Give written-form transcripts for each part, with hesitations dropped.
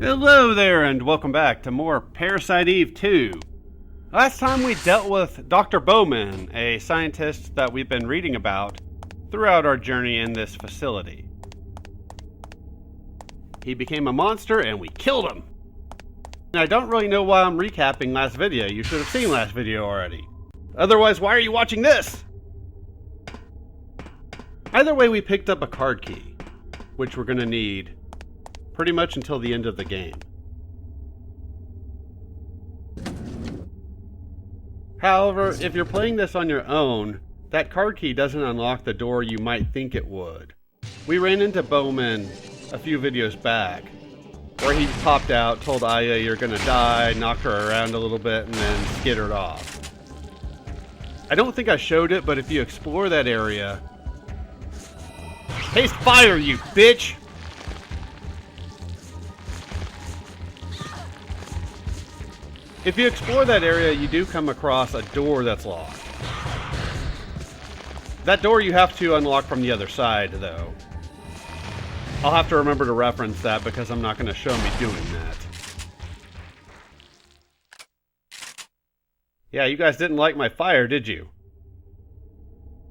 Hello there, and welcome back to more Parasite Eve 2. Last time we dealt with Dr. Bowman, a scientist that we've been reading about throughout our journey in this facility. He became a monster and we killed him. And I don't really know why I'm recapping last video. You should have seen last video already. Otherwise, why are you watching this? Either way, we picked up a card key, which we're going to need pretty much until the end of the game. However, if you're playing this on your own, that card key doesn't unlock the door you might think it would. We ran into Bowman a few videos back, where he popped out, told Aya you're gonna die, knocked her around a little bit, and then skittered off. I don't think I showed it, but if you explore that area... Taste fire, you bitch! If you explore that area, you do come across a door that's locked. That door you have to unlock from the other side, though. I'll have to remember to reference that because I'm not going to show me doing that. Yeah, you guys didn't like my fire, did you?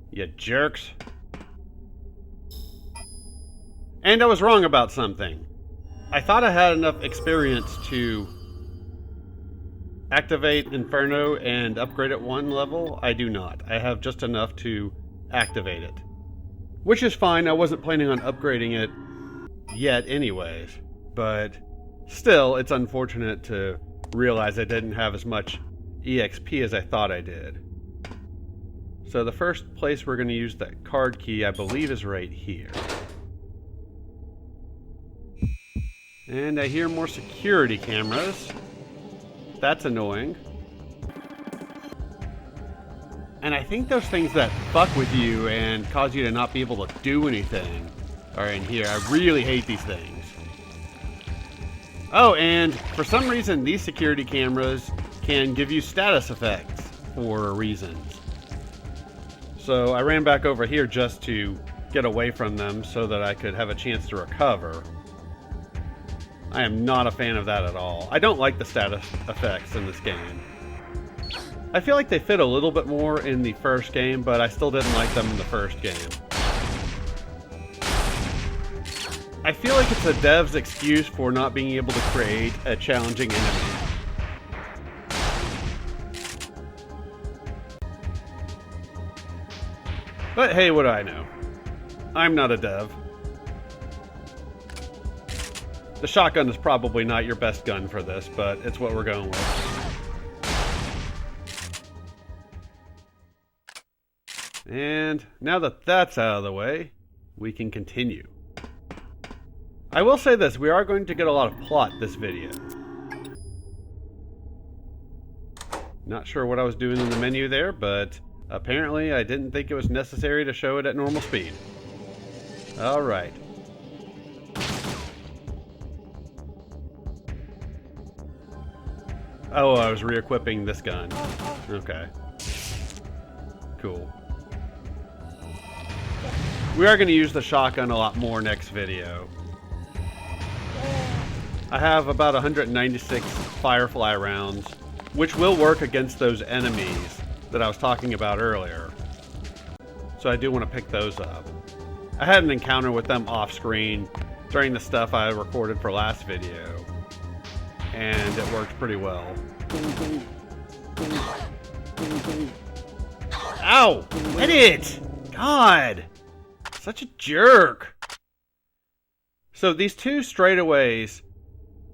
You jerks. And I was wrong about something. I thought I had enough experience to activate Inferno and upgrade it one level. I do not. I have just enough to activate it. Which is fine. I wasn't planning on upgrading it yet anyways. But still, it's unfortunate to realize I didn't have as much EXP as I thought I did. So the first place we're going to use that card key, I believe, is right here. And I hear more security cameras. That's annoying. And I think those things that fuck with you and cause you to not be able to do anything are in here. I really hate these things. Oh, and for some reason, these security cameras can give you status effects for reasons. So I ran back over here just to get away from them so that I could have a chance to recover. I am not a fan of that at all. I don't like the status effects in this game. I feel like they fit a little bit more in the first game, but I still didn't like them in the first game. I feel like it's a dev's excuse for not being able to create a challenging enemy. But hey, what do I know? I'm not a dev. The shotgun is probably not your best gun for this, but it's what we're going with. And now that that's out of the way, we can continue. I will say this, we are going to get a lot of plot this video. Not sure what I was doing in the menu there, but apparently I didn't think it was necessary to show it at normal speed. Alright. Oh, I was re-equipping this gun. Okay. Cool. We are going to use the shotgun a lot more next video. I have about 196 Firefly rounds, which will work against those enemies that I was talking about earlier. So I do want to pick those up. I had an encounter with them off-screen during the stuff I recorded for last video, and it worked pretty well. Ow! Hit it! God! Such a jerk! So these two straightaways,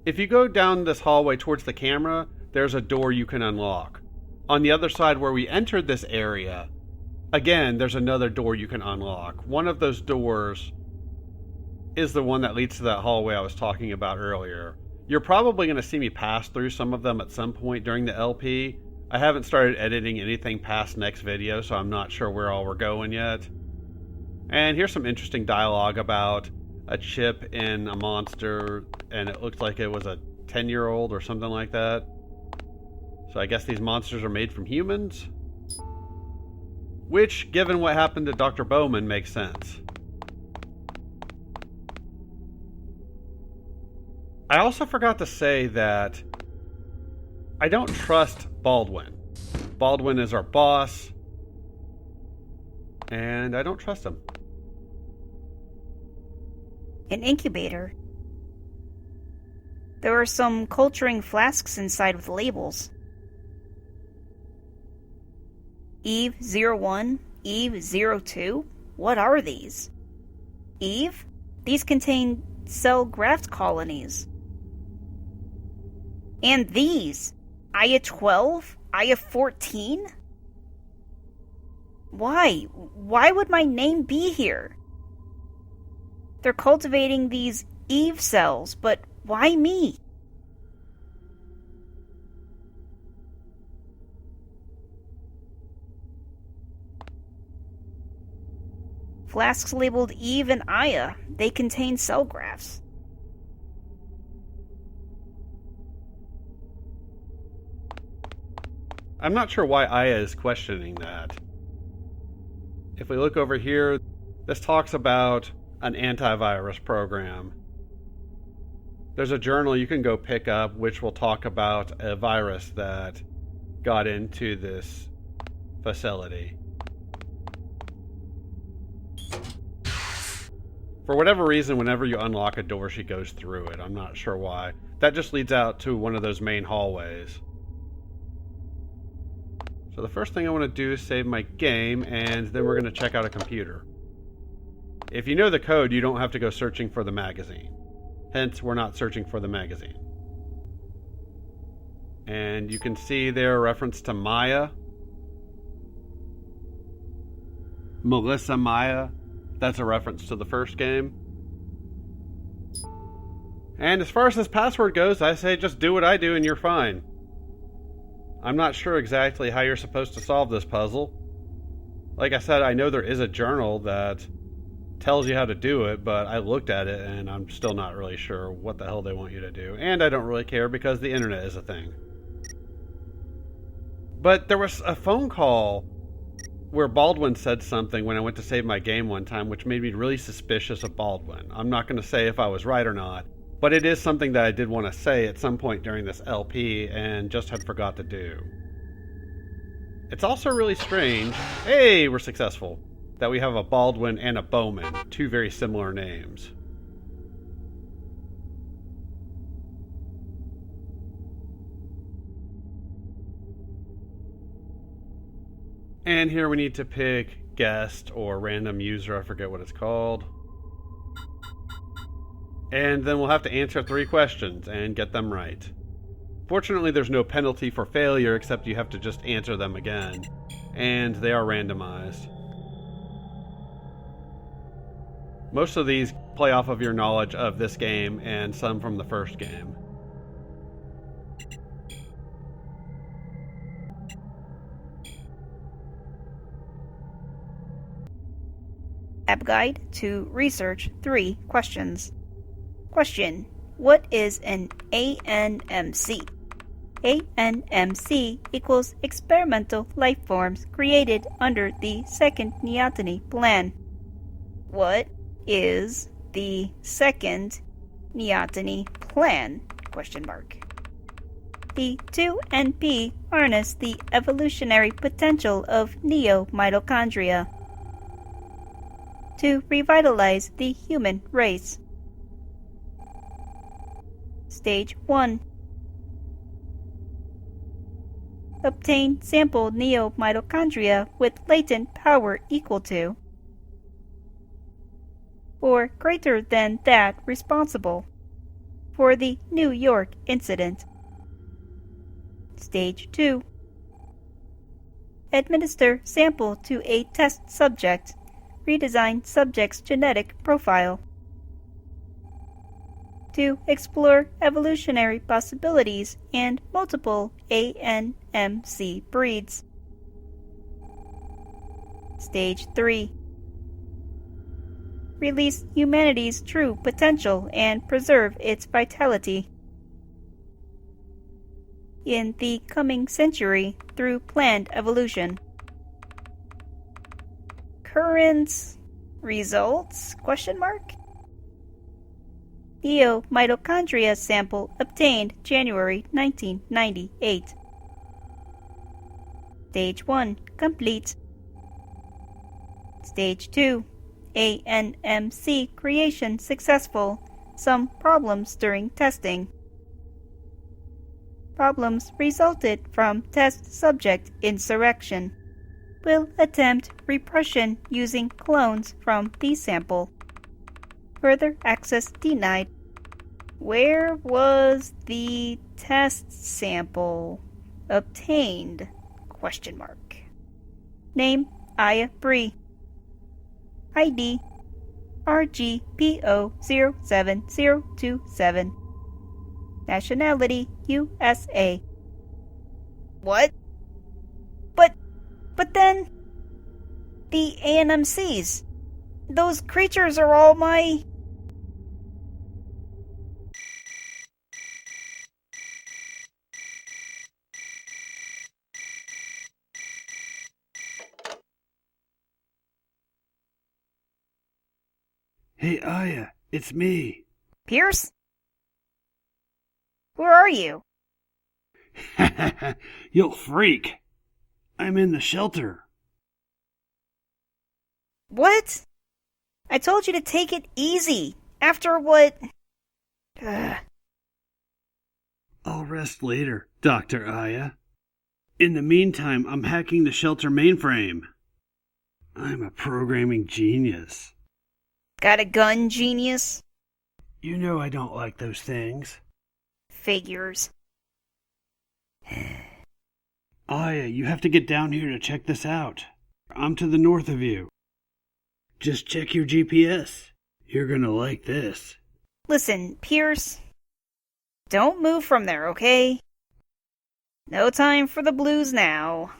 if you go down this hallway towards the camera, there's a door you can unlock. On the other side where we entered this area, again, there's another door you can unlock. One of those doors is the one that leads to that hallway I was talking about earlier. You're probably going to see me pass through some of them at some point during the LP. I haven't started editing anything past next video, so I'm not sure where all we're going yet. And here's some interesting dialogue about a chip in a monster, and it looks like it was a 10-year-old or something like that. So I guess these monsters are made from humans? Which, given what happened to Dr. Bowman, makes sense. I also forgot to say that I don't trust Baldwin. Baldwin is our boss, and I don't trust him. An incubator. There are some culturing flasks inside with labels. Eve 01, Eve 02? What are these? Eve? These contain cell graft colonies. And these? Aya 12? Aya 14? Why? Why would my name be here? They're cultivating these Eve cells, but why me? Flasks labeled Eve and Aya. They contain cell grafts. I'm not sure why Aya is questioning that. If we look over here, this talks about an antivirus program. There's a journal you can go pick up which will talk about a virus that got into this facility. For whatever reason, whenever you unlock a door, she goes through it. I'm not sure why. That just leads out to one of those main hallways. So the first thing I want to do is save my game, and then we're going to check out a computer. If you know the code, you don't have to go searching for the magazine. Hence, we're not searching for the magazine. And you can see there a reference to Maya. Melissa Maya. That's a reference to the first game. And as far as this password goes, I say just do what I do and you're fine. I'm not sure exactly how you're supposed to solve this puzzle. Like I said, I know there is a journal that tells you how to do it, but I looked at it and I'm still not really sure what the hell they want you to do. And I don't really care because the internet is a thing. But there was a phone call where Baldwin said something when I went to save my game one time, which made me really suspicious of Baldwin. I'm not going to say if I was right or not, but it is something that I did want to say at some point during this LP and just had forgot to do. It's also really strange, hey, we're successful, that we have a Baldwin and a Bowman, two very similar names. And here we need to pick guest or random user, I forget what it's called. And then we'll have to answer 3 questions and get them right. Fortunately, there's no penalty for failure except you have to just answer them again. And they are randomized. Most of these play off of your knowledge of this game and some from the first game. App Guide to Research 3 questions. Question: what is an ANMC? ANMC equals experimental life forms created under the second Neoteny plan. What is the second Neoteny plan? Question mark. The 2NP harness the evolutionary potential of neo-mitochondria to revitalize the human race. Stage 1. Obtain sample neo-mitochondria with latent power equal to or greater than that responsible for the New York incident. Stage 2. Administer sample to a test subject. Redesign subject's genetic profile. To explore evolutionary possibilities and multiple ANMC breeds. Stage 3. Release humanity's true potential and preserve its vitality in the coming century through planned evolution. Current results? Question mark? Neo mitochondria sample obtained January 1998. Stage 1 complete. Stage 2 ANMC creation successful. Some problems during testing. Problems resulted from test subject insurrection. Will attempt repression using clones from the sample. Further access denied. Where was the test sample obtained? Question mark. Name Aya Bree. ID RGPO07027. Nationality USA. What? But then the ANMCs. Those creatures are all my... Hey, Aya, it's me. Pierce? Where are you? You'll freak. I'm in the shelter. What? I told you to take it easy. After what... Ugh. I'll rest later, Dr. Aya. In the meantime, I'm hacking the shelter mainframe. I'm a programming genius. Got a gun, genius? You know I don't like those things. Figures. Aya, you have to get down here to check this out. I'm to the north of you. Just check your GPS. You're gonna like this. Listen, Pierce. Don't move from there, okay? No time for the blues now.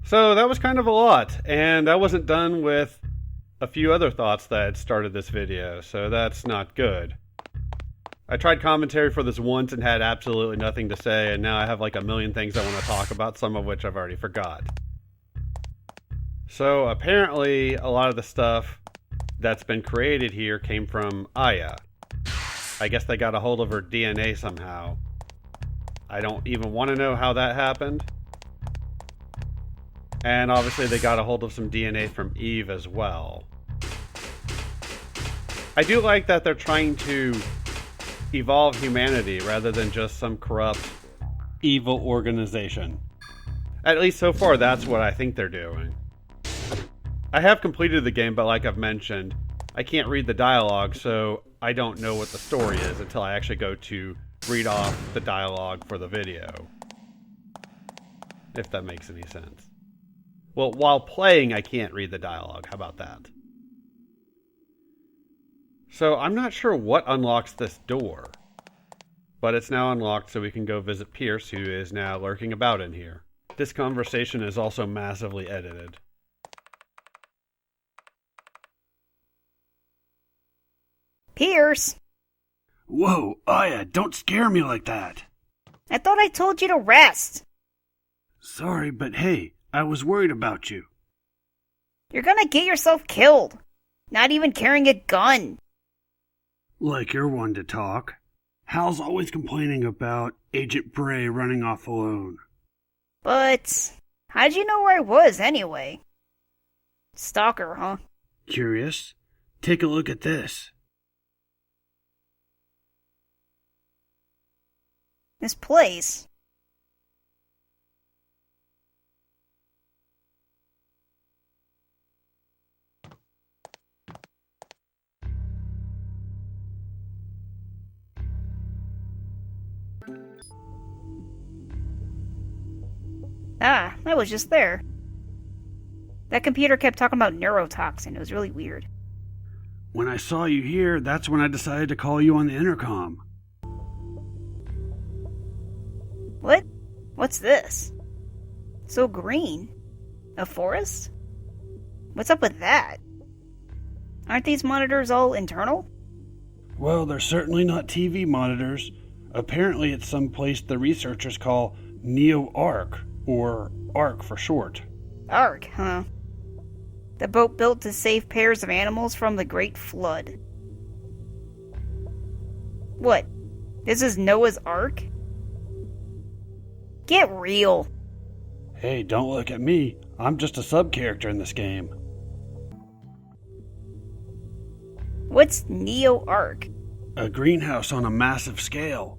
So that was kind of a lot, and I wasn't done with a few other thoughts that had started this video, so that's not good. I tried commentary for this once and had absolutely nothing to say, and now I have like a million things I want to talk about, some of which I've already forgot. So apparently a lot of the stuff that's been created here came from Aya. I guess they got a hold of her DNA somehow. I don't even want to know how that happened. And obviously they got a hold of some DNA from Eve as well. I do like that they're trying to evolve humanity rather than just some corrupt, evil organization. At least so far, that's what I think they're doing. I have completed the game, but like I've mentioned, I can't read the dialogue, so I don't know what the story is until I actually go to read off the dialogue for the video. If that makes any sense. Well, while playing, I can't read the dialogue. How about that? So I'm not sure what unlocks this door, but it's now unlocked so we can go visit Pierce, who is now lurking about in here. This conversation is also massively edited. Pierce! Whoa, Aya, don't scare me like that. I thought I told you to rest. Sorry, but hey, I was worried about you. You're gonna get yourself killed. Not even carrying a gun. Like you're one to talk. Hal's always complaining about Agent Bray running off alone. But how'd you know where I was anyway? Stalker, huh? Curious? Take a look at this. This place. Ah, I was just there. That computer kept talking about neurotoxin. It was really weird. When I saw you here, that's when I decided to call you on the intercom. What? What's this? So green. A forest? What's up with that? Aren't these monitors all internal? Well, they're certainly not TV monitors. Apparently it's some place the researchers call Neo-Arc, or ARC for short. ARC, huh? The boat built to save pairs of animals from the Great Flood. What? This is Noah's Ark? Get real. Hey, don't look at me. I'm just a sub-character in this game. What's Neo Ark? A greenhouse on a massive scale.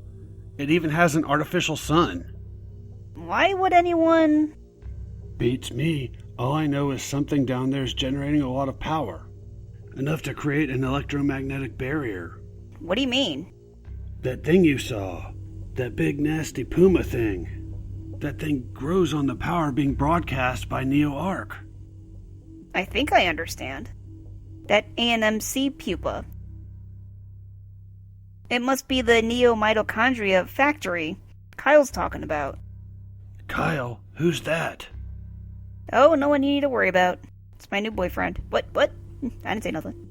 It even has an artificial sun. Why would anyone... Beats me. All I know is something down there is generating a lot of power. Enough to create an electromagnetic barrier. What do you mean? That thing you saw. That big nasty puma thing. That thing grows on the power being broadcast by Neo Ark. I think I understand. That ANMC pupa. It must be the Neo Mitochondria factory Kyle's talking about. Kyle? Who's that? Oh, no one you need to worry about. It's my new boyfriend. What? I didn't say nothing.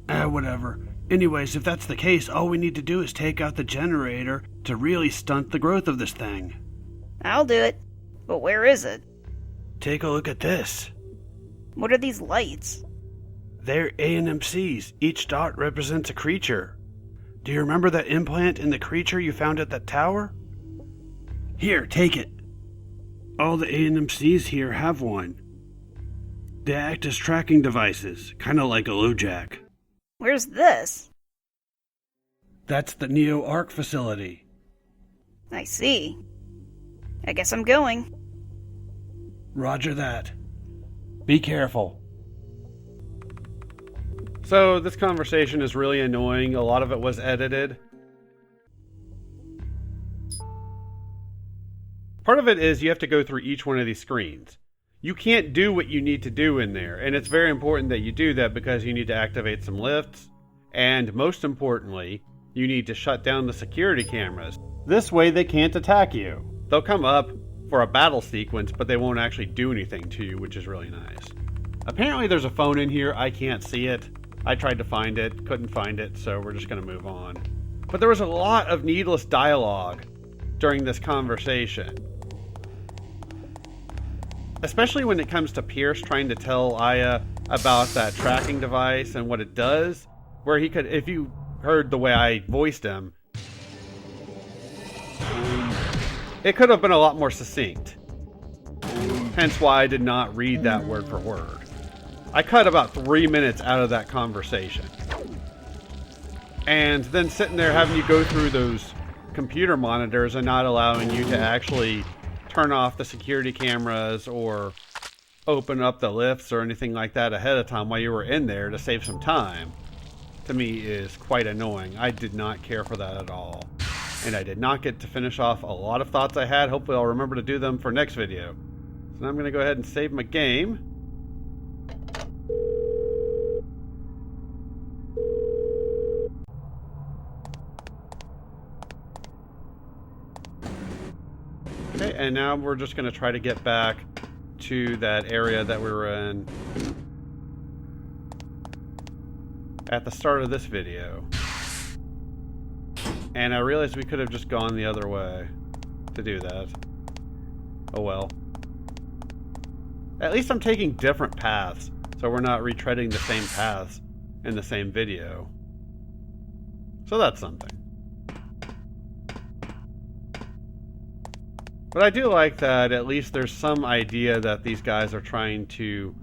Whatever. Anyways, if that's the case, all we need to do is take out the generator to really stunt the growth of this thing. I'll do it. But where is it? Take a look at this. What are these lights? They're ANMCs. Each dot represents a creature. Do you remember that implant in the creature you found at that tower? Here, take it. All the ANMCs here have one. They act as tracking devices, kind of like a LoJack. Where's this? That's the Neo Ark facility. I see. I guess I'm going. Roger that. Be careful. So this conversation is really annoying. A lot of it was edited. Part of it is you have to go through each one of these screens. You can't do what you need to do in there, and it's very important that you do that because you need to activate some lifts, and most importantly, you need to shut down the security cameras. This way they can't attack you. They'll come up for a battle sequence, but they won't actually do anything to you, which is really nice. Apparently there's a phone in here. I can't see it. I tried to find it, couldn't find it, so we're just going to move on. But there was a lot of needless dialogue during this conversation. Especially when it comes to Pierce trying to tell Aya about that tracking device and what it does, where he could, if you heard the way I voiced him, it could have been a lot more succinct. Hence why I did not read that word for word. I cut about 3 minutes out of that conversation. And then sitting there having you go through those computer monitors and not allowing you to actually turn off the security cameras or open up the lifts or anything like that ahead of time while you were in there to save some time, to me is quite annoying. I did not care for that at all. And I did not get to finish off a lot of thoughts I had. Hopefully I'll remember to do them for next video. So now I'm going to go ahead and save my game. Okay, and now we're just going to try to get back to that area that we were in at the start of this video. And I realized we could have just gone the other way to do that. Oh well. At least I'm taking different paths, so we're not retreading the same paths in the same video. So that's something. But I do like that at least there's some idea that these guys are trying to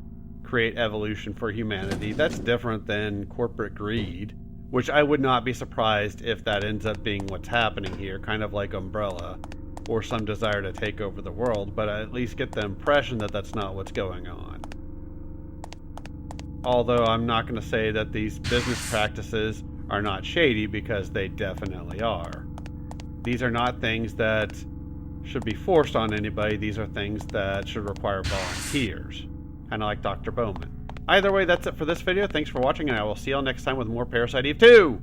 create evolution for humanity. That's different than corporate greed, which I would not be surprised if that ends up being what's happening here, kind of like Umbrella, or some desire to take over the world, but I at least get the impression that that's not what's going on. Although I'm not going to say that these business practices are not shady, because they definitely are. These are not things that should be forced on anybody. These are things that should require volunteers, kind of like Dr. Bowman. Either way, that's it for this video. Thanks for watching, and I will see y'all next time with more Parasite Eve 2!